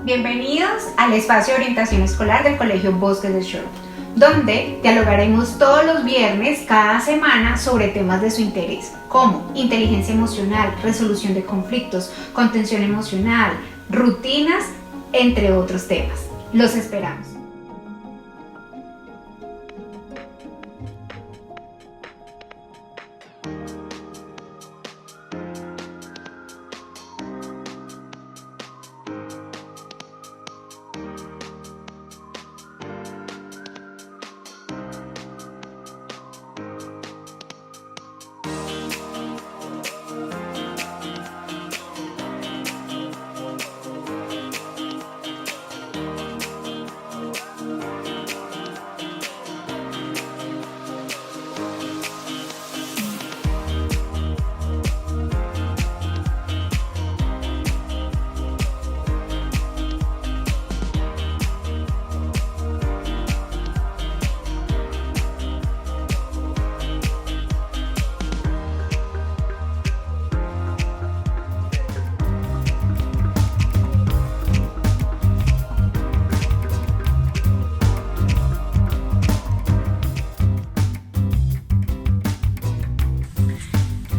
Bienvenidos al espacio de orientación escolar del Colegio Bosques de Sherwood, donde dialogaremos todos los viernes cada semana sobre temas de su interés, como inteligencia emocional, resolución de conflictos, contención emocional, rutinas, entre otros temas. Los esperamos.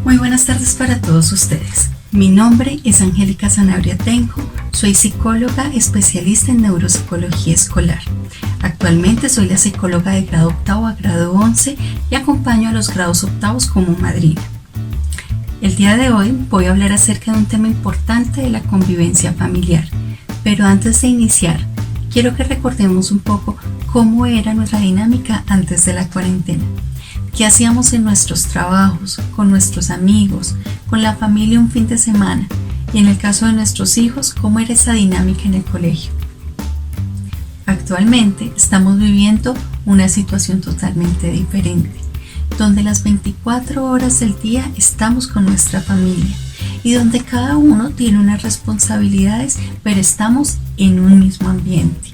Muy buenas tardes para todos ustedes. Mi nombre es Angélica Sanabria Tenjo, soy psicóloga especialista en neuropsicología escolar. Actualmente soy la psicóloga de grado octavo a grado 11 y acompaño a los grados octavos como madrina. El día de hoy voy a hablar acerca de un tema importante de la convivencia familiar, pero antes de iniciar, quiero que recordemos un poco cómo era nuestra dinámica antes de la cuarentena. ¿Qué hacíamos en nuestros trabajos, con nuestros amigos, con la familia un fin de semana? Y en el caso de nuestros hijos, ¿cómo era esa dinámica en el colegio? Actualmente estamos viviendo una situación totalmente diferente, donde las 24 horas del día estamos con nuestra familia y donde cada uno tiene unas responsabilidades, pero estamos en un mismo ambiente.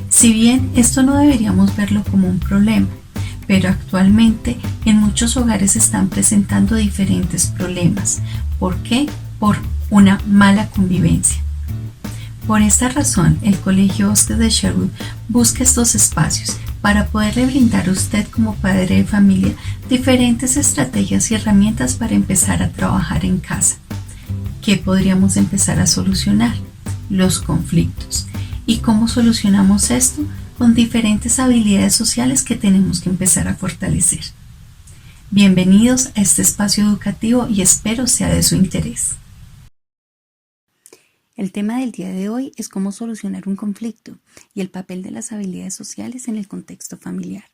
Si bien esto no deberíamos verlo como un problema, pero actualmente en muchos hogares se están presentando diferentes problemas. ¿Por qué? Por una mala convivencia. Por esta razón, el Colegio Bosques de Sherwood busca estos espacios para poderle brindar a usted como padre de familia diferentes estrategias y herramientas para empezar a trabajar en casa. ¿Qué podríamos empezar a solucionar? Los conflictos. ¿Y cómo solucionamos esto? Con diferentes habilidades sociales que tenemos que empezar a fortalecer. Bienvenidos a este espacio educativo y espero sea de su interés. El tema del día de hoy es cómo solucionar un conflicto y el papel de las habilidades sociales en el contexto familiar.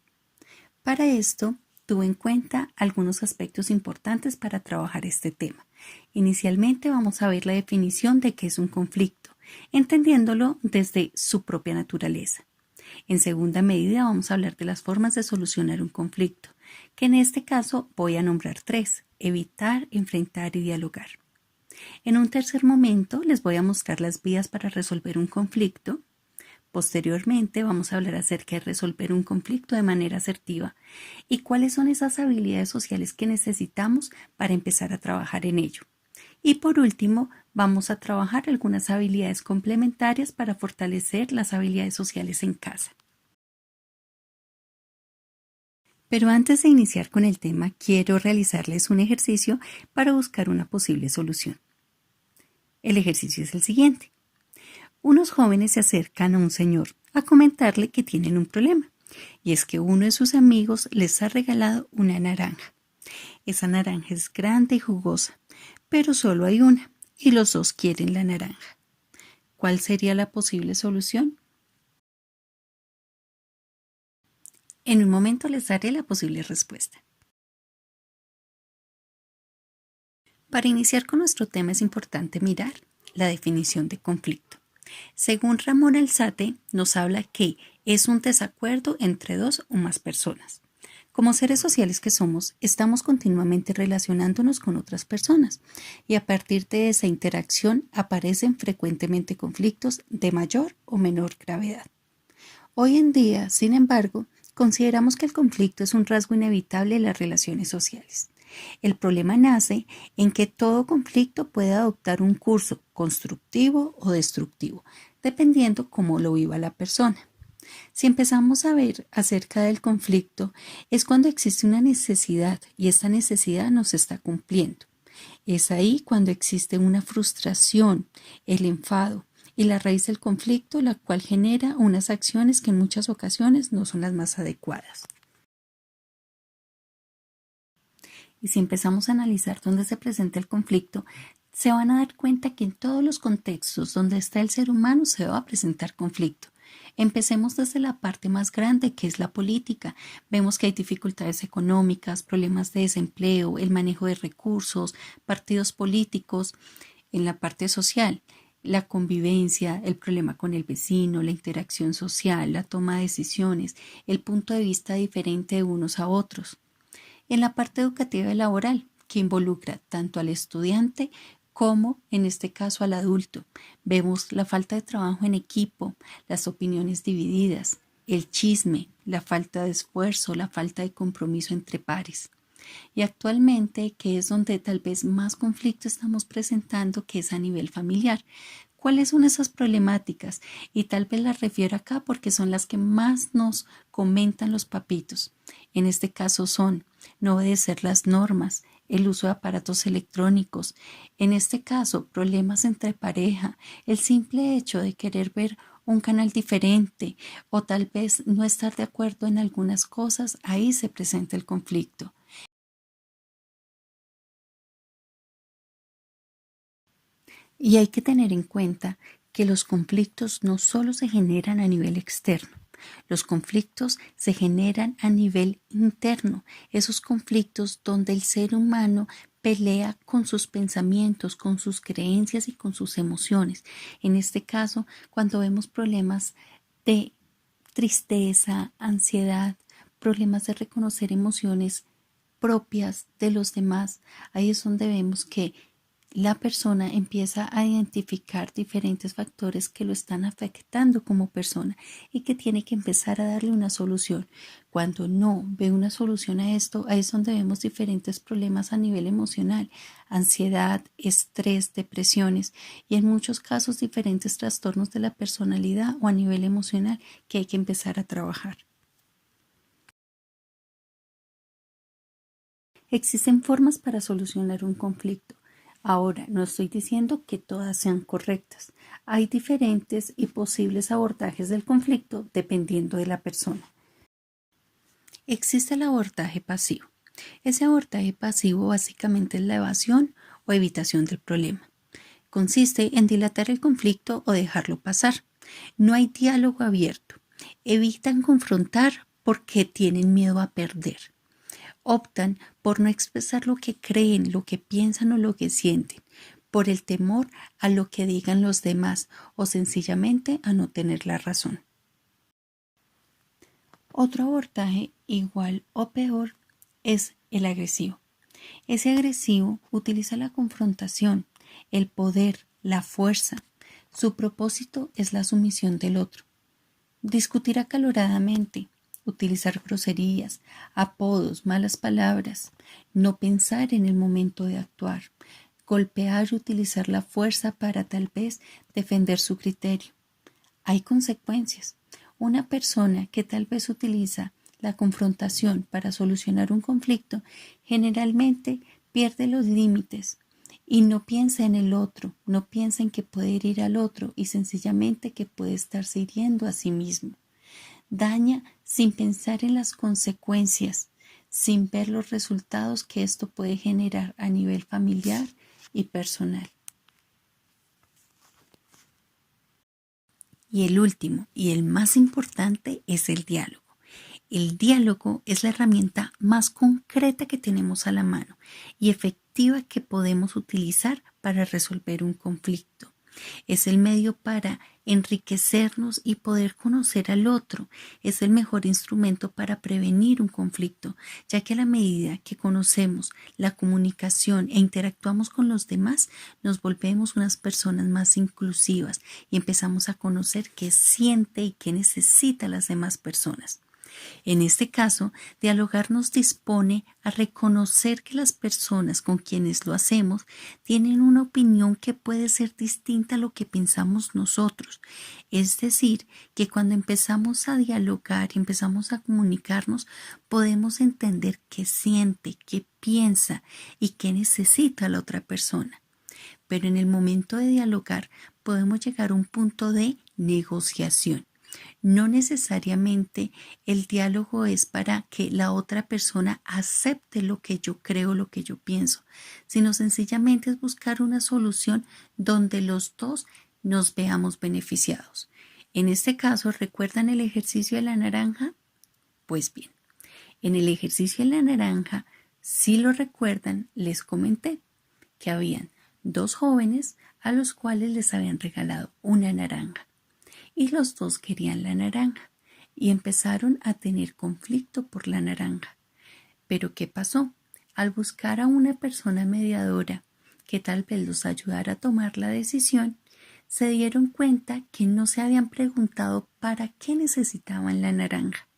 Para esto, tuve en cuenta algunos aspectos importantes para trabajar este tema. Inicialmente vamos a ver la definición de qué es un conflicto, entendiéndolo desde su propia naturaleza. En segunda medida vamos a hablar de las formas de solucionar un conflicto, que en este caso voy a nombrar 3: evitar, enfrentar y dialogar. En un tercer momento les voy a mostrar las vías para resolver un conflicto. Posteriormente vamos a hablar acerca de resolver un conflicto de manera asertiva y cuáles son esas habilidades sociales que necesitamos para empezar a trabajar en ello. Y por último, vamos a trabajar algunas habilidades complementarias para fortalecer las habilidades sociales en casa. Pero antes de iniciar con el tema, quiero realizarles un ejercicio para buscar una posible solución. El ejercicio es el siguiente. Unos jóvenes se acercan a un señor a comentarle que tienen un problema, y es que uno de sus amigos les ha regalado una naranja. Esa naranja es grande y jugosa, pero solo hay una, y los dos quieren la naranja. ¿Cuál sería la posible solución? En un momento les daré la posible respuesta. Para iniciar con nuestro tema es importante mirar la definición de conflicto. Según Ramón Alzate, nos habla que es un desacuerdo entre dos o más personas. Como seres sociales que somos, estamos continuamente relacionándonos con otras personas y a partir de esa interacción aparecen frecuentemente conflictos de mayor o menor gravedad. Hoy en día, sin embargo, consideramos que el conflicto es un rasgo inevitable de las relaciones sociales. El problema nace en que todo conflicto puede adoptar un curso constructivo o destructivo, dependiendo cómo lo viva la persona. Si empezamos a ver acerca del conflicto, es cuando existe una necesidad y esta necesidad no se está cumpliendo. Es ahí cuando existe una frustración, el enfado y la raíz del conflicto, la cual genera unas acciones que en muchas ocasiones no son las más adecuadas. Y si empezamos a analizar dónde se presenta el conflicto, se van a dar cuenta que en todos los contextos donde está el ser humano se va a presentar conflicto. Empecemos desde la parte más grande, que es la política. Vemos que hay dificultades económicas, problemas de desempleo, el manejo de recursos, partidos políticos. En la parte social, la convivencia, el problema con el vecino, la interacción social, la toma de decisiones, el punto de vista diferente de unos a otros. En la parte educativa y laboral, que involucra tanto al estudiante como, en este caso, al adulto. Vemos la falta de trabajo en equipo, las opiniones divididas, el chisme, la falta de esfuerzo, la falta de compromiso entre pares. Y actualmente, que es donde tal vez más conflicto estamos presentando, que es a nivel familiar. ¿Cuáles son esas problemáticas? Y tal vez las refiero acá porque son las que más nos comentan los papitos. En este caso son no obedecer las normas, el uso de aparatos electrónicos, en este caso problemas entre pareja, el simple hecho de querer ver un canal diferente o tal vez no estar de acuerdo en algunas cosas, ahí se presenta el conflicto. Y hay que tener en cuenta que los conflictos no solo se generan a nivel externo, los conflictos se generan a nivel interno, esos conflictos donde el ser humano pelea con sus pensamientos, con sus creencias y con sus emociones. En este caso, cuando vemos problemas de tristeza, ansiedad, problemas de reconocer emociones propias de los demás, ahí es donde vemos que la persona empieza a identificar diferentes factores que lo están afectando como persona y que tiene que empezar a darle una solución. Cuando no ve una solución a esto, ahí es donde vemos diferentes problemas a nivel emocional, ansiedad, estrés, depresiones y en muchos casos diferentes trastornos de la personalidad o a nivel emocional que hay que empezar a trabajar. Existen formas para solucionar un conflicto. Ahora, no estoy diciendo que todas sean correctas. Hay diferentes y posibles abordajes del conflicto dependiendo de la persona. Existe el abordaje pasivo. Ese abordaje pasivo básicamente es la evasión o evitación del problema. Consiste en dilatar el conflicto o dejarlo pasar. No hay diálogo abierto. Evitan confrontar porque tienen miedo a perder. Optan por no expresar lo que creen, lo que piensan o lo que sienten, por el temor a lo que digan los demás o sencillamente a no tener la razón. Otro abordaje igual o peor es el agresivo. Ese agresivo utiliza la confrontación, el poder, la fuerza. Su propósito es la sumisión del otro. Discutir acaloradamente, utilizar groserías, apodos, malas palabras, no pensar en el momento de actuar, golpear y utilizar la fuerza para tal vez defender su criterio. Hay consecuencias. Una persona que tal vez utiliza la confrontación para solucionar un conflicto generalmente pierde los límites y no piensa en el otro, no piensa en que puede herir al otro y sencillamente que puede estarse hiriendo a sí mismo. Daña sin pensar en las consecuencias, sin ver los resultados que esto puede generar a nivel familiar y personal. Y el último y el más importante es el diálogo. El diálogo es la herramienta más concreta que tenemos a la mano y efectiva que podemos utilizar para resolver un conflicto. Es el medio para Enriquecernos y poder conocer al otro es el mejor instrumento para prevenir un conflicto, ya que a la medida que conocemos la comunicación e interactuamos con los demás, nos volvemos unas personas más inclusivas y empezamos a conocer qué siente y qué necesita las demás personas. En este caso, dialogar nos dispone a reconocer que las personas con quienes lo hacemos tienen una opinión que puede ser distinta a lo que pensamos nosotros. Es decir, que cuando empezamos a dialogar y empezamos a comunicarnos, podemos entender qué siente, qué piensa y qué necesita la otra persona. Pero en el momento de dialogar podemos llegar a un punto de negociación. No necesariamente el diálogo es para que la otra persona acepte lo que yo creo, lo que yo pienso, sino sencillamente es buscar una solución donde los dos nos veamos beneficiados. En este caso, ¿recuerdan el ejercicio de la naranja? Pues bien, en el ejercicio de la naranja, si lo recuerdan, les comenté que habían dos jóvenes a los cuales les habían regalado una naranja. Y los dos querían la naranja y empezaron a tener conflicto por la naranja. Pero ¿qué pasó? Al buscar a una persona mediadora que tal vez los ayudara a tomar la decisión, se dieron cuenta que no se habían preguntado para qué necesitaban la naranja.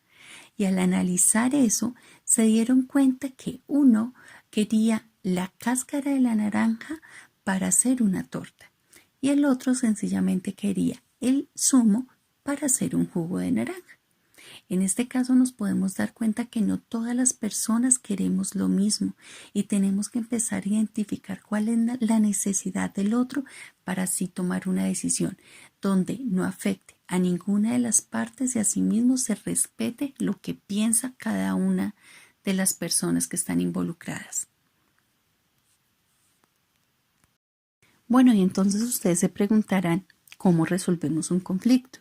Y al analizar eso, se dieron cuenta que uno quería la cáscara de la naranja para hacer una torta y el otro sencillamente quería el zumo para hacer un jugo de naranja. En este caso nos podemos dar cuenta que no todas las personas queremos lo mismo y tenemos que empezar a identificar cuál es la necesidad del otro para así tomar una decisión donde no afecte a ninguna de las partes y asimismo se respete lo que piensa cada una de las personas que están involucradas. Bueno, y entonces ustedes se preguntarán, ¿cómo resolvemos un conflicto?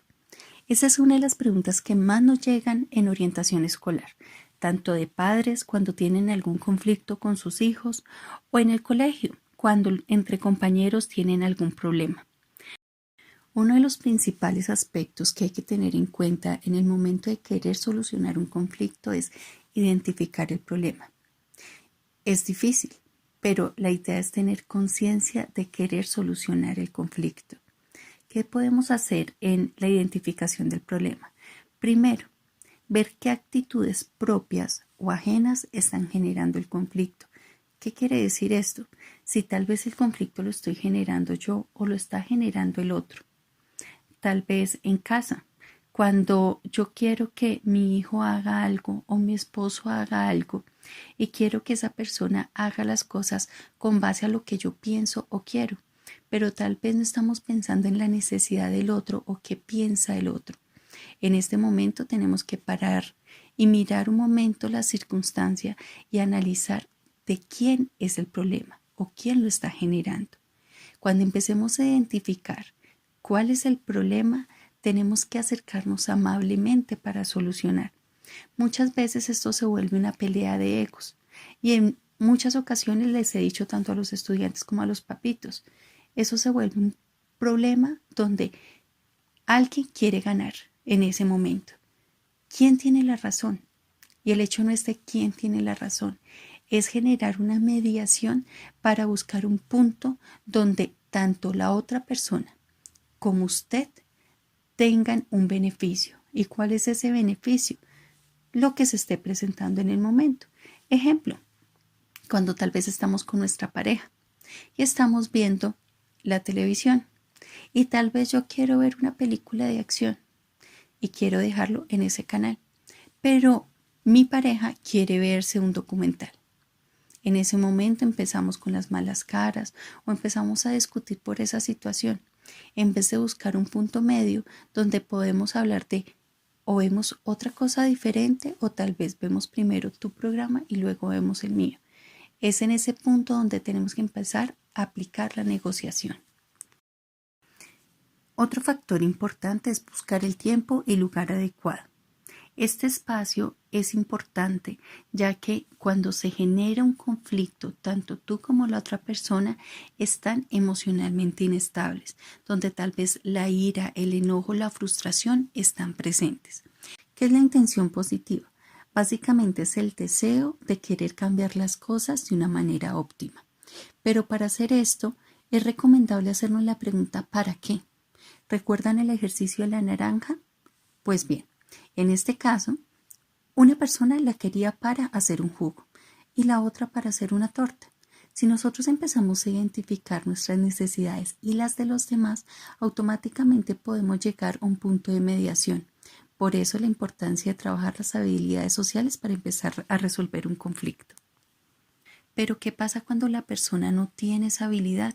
Esa es una de las preguntas que más nos llegan en orientación escolar, tanto de padres cuando tienen algún conflicto con sus hijos o en el colegio cuando entre compañeros tienen algún problema. Uno de los principales aspectos que hay que tener en cuenta en el momento de querer solucionar un conflicto es identificar el problema. Es difícil, pero la idea es tener conciencia de querer solucionar el conflicto. ¿Qué podemos hacer en la identificación del problema? Primero, ver qué actitudes propias o ajenas están generando el conflicto. ¿Qué quiere decir esto? Si tal vez el conflicto lo estoy generando yo o lo está generando el otro. Tal vez en casa, cuando yo quiero que mi hijo haga algo o mi esposo haga algo y quiero que esa persona haga las cosas con base a lo que yo pienso o quiero, pero tal vez no estamos pensando en la necesidad del otro o qué piensa el otro. En este momento tenemos que parar y mirar un momento la circunstancia y analizar de quién es el problema o quién lo está generando. Cuando empecemos a identificar cuál es el problema, tenemos que acercarnos amablemente para solucionar. Muchas veces esto se vuelve una pelea de egos y en muchas ocasiones les he dicho tanto a los estudiantes como a los papitos, eso se vuelve un problema donde alguien quiere ganar en ese momento. ¿Quién tiene la razón? Y el hecho no es de quién tiene la razón, es generar una mediación para buscar un punto donde tanto la otra persona como usted tengan un beneficio. ¿Y cuál es ese beneficio? Lo que se esté presentando en el momento. Ejemplo, cuando tal vez estamos con nuestra pareja y estamos viendo la televisión y tal vez yo quiero ver una película de acción y quiero dejarlo en ese canal, pero mi pareja quiere verse un documental. En ese momento empezamos con las malas caras o empezamos a discutir por esa situación, en vez de buscar un punto medio donde podemos hablar de o vemos otra cosa diferente o tal vez vemos primero tu programa y luego vemos el mío. Es en ese punto donde tenemos que empezar a aplicar la negociación. Otro factor importante es buscar el tiempo y lugar adecuado. Este espacio es importante, ya que cuando se genera un conflicto, tanto tú como la otra persona están emocionalmente inestables, donde tal vez la ira, el enojo, la frustración están presentes. ¿Qué es la intención positiva? Básicamente es el deseo de querer cambiar las cosas de una manera óptima. Pero para hacer esto, es recomendable hacernos la pregunta ¿para qué? ¿Recuerdan el ejercicio de la naranja? Pues bien, en este caso, una persona la quería para hacer un jugo y la otra para hacer una torta. Si nosotros empezamos a identificar nuestras necesidades y las de los demás, automáticamente podemos llegar a un punto de mediación. Por eso la importancia de trabajar las habilidades sociales para empezar a resolver un conflicto. Pero ¿qué pasa cuando la persona no tiene esa habilidad?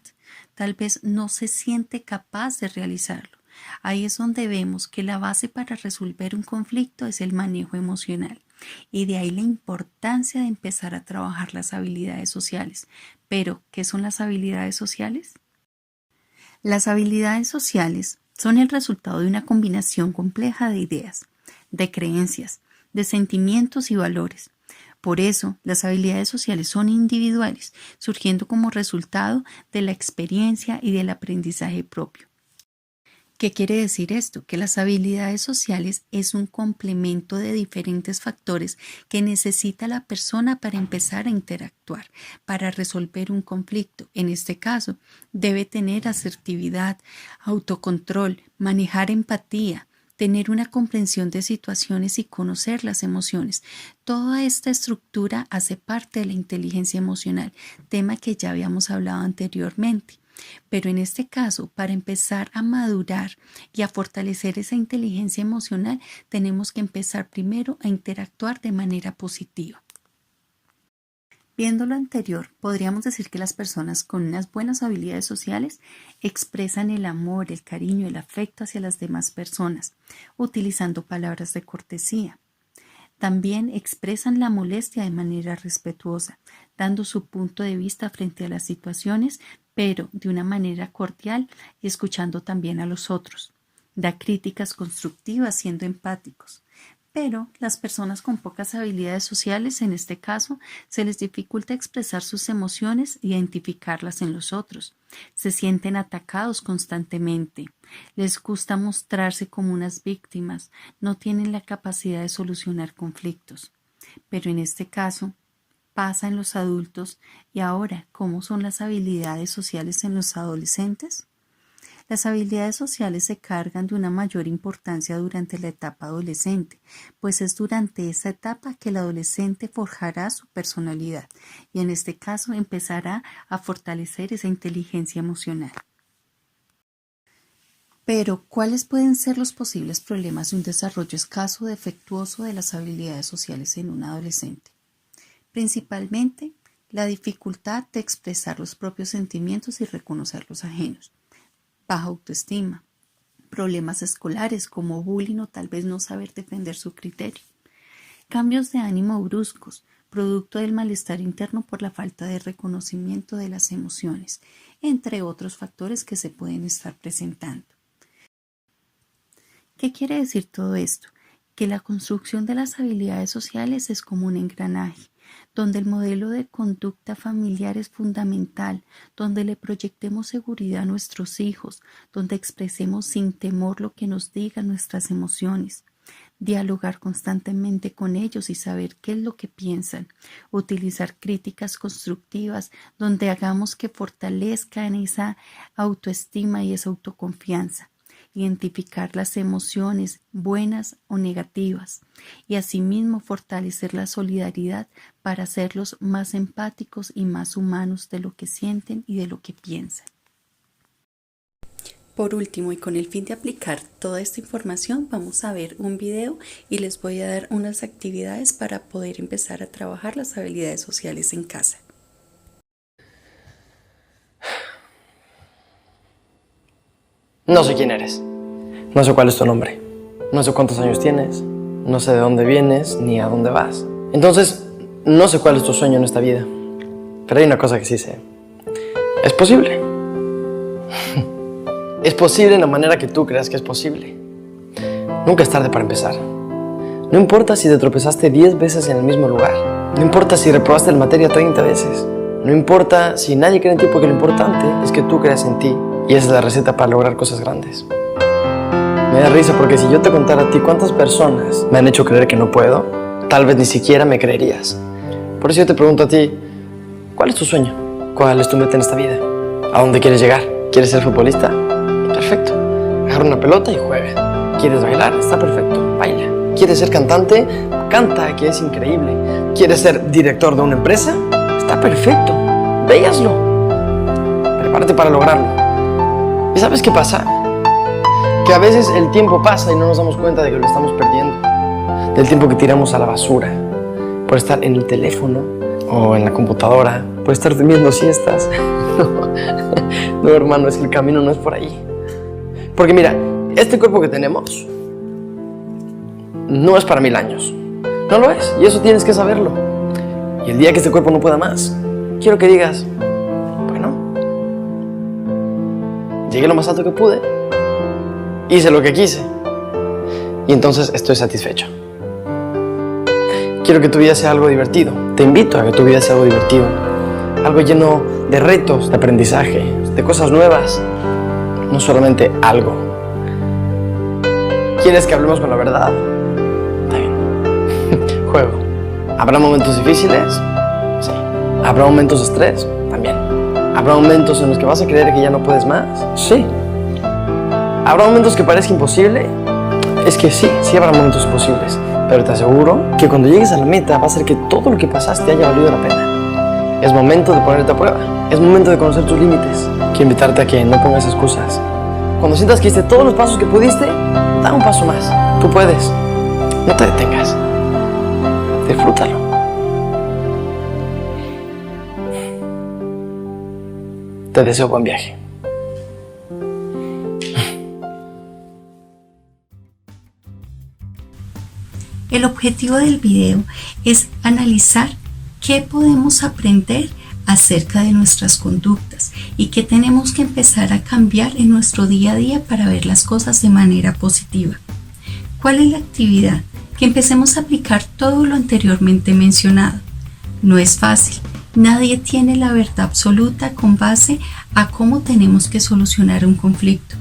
Tal vez no se siente capaz de realizarlo. Ahí es donde vemos que la base para resolver un conflicto es el manejo emocional. Y de ahí la importancia de empezar a trabajar las habilidades sociales. Pero, ¿qué son las habilidades sociales? Las habilidades sociales son el resultado de una combinación compleja de ideas, de creencias, de sentimientos y valores. Por eso, las habilidades sociales son individuales, surgiendo como resultado de la experiencia y del aprendizaje propio. ¿Qué quiere decir esto? Que las habilidades sociales es un complemento de diferentes factores que necesita la persona para empezar a interactuar, para resolver un conflicto. En este caso, debe tener asertividad, autocontrol, manejar empatía, tener una comprensión de situaciones y conocer las emociones. Toda esta estructura hace parte de la inteligencia emocional, tema que ya habíamos hablado anteriormente. Pero en este caso, para empezar a madurar y a fortalecer esa inteligencia emocional, tenemos que empezar primero a interactuar de manera positiva. Viendo lo anterior, podríamos decir que las personas con unas buenas habilidades sociales expresan el amor, el cariño, el afecto hacia las demás personas, utilizando palabras de cortesía. También expresan la molestia de manera respetuosa, dando su punto de vista frente a las situaciones, pero de una manera cordial y escuchando también a los otros. Da críticas constructivas siendo empáticos. Pero las personas con pocas habilidades sociales, en este caso, se les dificulta expresar sus emociones e identificarlas en los otros. Se sienten atacados constantemente. Les gusta mostrarse como unas víctimas. No tienen la capacidad de solucionar conflictos. Pero en este caso, pasa en los adultos. Y ahora, ¿cómo son las habilidades sociales en los adolescentes? Las habilidades sociales se cargan de una mayor importancia durante la etapa adolescente, pues es durante esa etapa que el adolescente forjará su personalidad y en este caso empezará a fortalecer esa inteligencia emocional. Pero, ¿cuáles pueden ser los posibles problemas de un desarrollo escaso o defectuoso de las habilidades sociales en un adolescente? Principalmente, la dificultad de expresar los propios sentimientos y reconocer los ajenos. Baja autoestima, problemas escolares como bullying o tal vez no saber defender su criterio, cambios de ánimo bruscos, producto del malestar interno por la falta de reconocimiento de las emociones, entre otros factores que se pueden estar presentando. ¿Qué quiere decir todo esto? Que la construcción de las habilidades sociales es como un engranaje, donde el modelo de conducta familiar es fundamental, donde le proyectemos seguridad a nuestros hijos, donde expresemos sin temor lo que nos digan nuestras emociones, dialogar constantemente con ellos y saber qué es lo que piensan, utilizar críticas constructivas, donde hagamos que fortalezcan esa autoestima y esa autoconfianza. Identificar las emociones buenas o negativas y asimismo fortalecer la solidaridad para hacerlos más empáticos y más humanos de lo que sienten y de lo que piensan. Por último, y con el fin de aplicar toda esta información, vamos a ver un video y les voy a dar unas actividades para poder empezar a trabajar las habilidades sociales en casa. No sé quién eres, no sé cuál es tu nombre, no sé cuántos años tienes, no sé de dónde vienes ni a dónde vas. Entonces, no sé cuál es tu sueño en esta vida, pero hay una cosa que sí sé. Es posible. Es posible en la manera que tú creas que es posible. Nunca es tarde para empezar. No importa si te tropezaste 10 veces en el mismo lugar. No importa si reprobaste la materia 30 veces. No importa si nadie cree en ti, porque lo importante es que tú creas en ti. Y esa es la receta para lograr cosas grandes. Me da risa porque si yo te contara a ti cuántas personas me han hecho creer que no puedo, tal vez ni siquiera me creerías. Por eso yo te pregunto a ti, ¿cuál es tu sueño? ¿Cuál es tu meta en esta vida? ¿A dónde quieres llegar? ¿Quieres ser futbolista? Perfecto. Agarra una pelota y juega. ¿Quieres bailar? Está perfecto. Baila. ¿Quieres ser cantante? Canta, que es increíble. ¿Quieres ser director de una empresa? Está perfecto. Ve y hazlo. Prepárate para lograrlo. ¿Y sabes qué pasa? Que a veces el tiempo pasa y no nos damos cuenta de que lo estamos perdiendo. Del tiempo que tiramos a la basura por estar en el teléfono o en la computadora, por estar durmiendo siestas. No, hermano, es que el camino no es por ahí. Porque mira, este cuerpo que tenemos no es para 1000 años. No lo es, y eso tienes que saberlo. Y el día que este cuerpo no pueda más, quiero que digas, bueno, llegué lo más alto que pude, hice lo que quise, y entonces estoy satisfecho. Quiero que tu vida sea algo divertido. Te invito a que tu vida sea algo divertido. Algo lleno de retos, de aprendizaje, de cosas nuevas. No solamente algo. ¿Quieres que hablemos con la verdad? Está bien. Juego. ¿Habrá momentos difíciles? Sí. ¿Habrá momentos de estrés? También. ¿Habrá momentos en los que vas a creer que ya no puedes más? Sí. ¿Habrá momentos que parezca imposible? Es que sí habrá momentos imposibles. Pero te aseguro que cuando llegues a la meta va a ser que todo lo que pasaste haya valido la pena. Es momento de ponerte a prueba. Es momento de conocer tus límites. Quiero invitarte a que no pongas excusas. Cuando sientas que hiciste todos los pasos que pudiste, da un paso más. Tú puedes. No te detengas. Disfrútalo. Te deseo buen viaje. El objetivo del video es analizar qué podemos aprender acerca de nuestras conductas y qué tenemos que empezar a cambiar en nuestro día a día para ver las cosas de manera positiva. ¿Cuál es la actividad? Que empecemos a aplicar todo lo anteriormente mencionado. No es fácil, nadie tiene la verdad absoluta con base a cómo tenemos que solucionar un conflicto,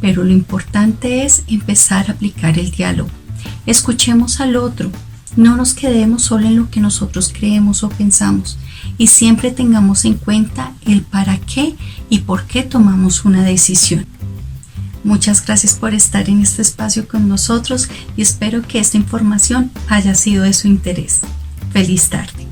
pero lo importante es empezar a aplicar el diálogo. Escuchemos al otro, no nos quedemos solo en lo que nosotros creemos o pensamos y siempre tengamos en cuenta el para qué y por qué tomamos una decisión. Muchas gracias por estar en este espacio con nosotros y espero que esta información haya sido de su interés. Feliz tarde.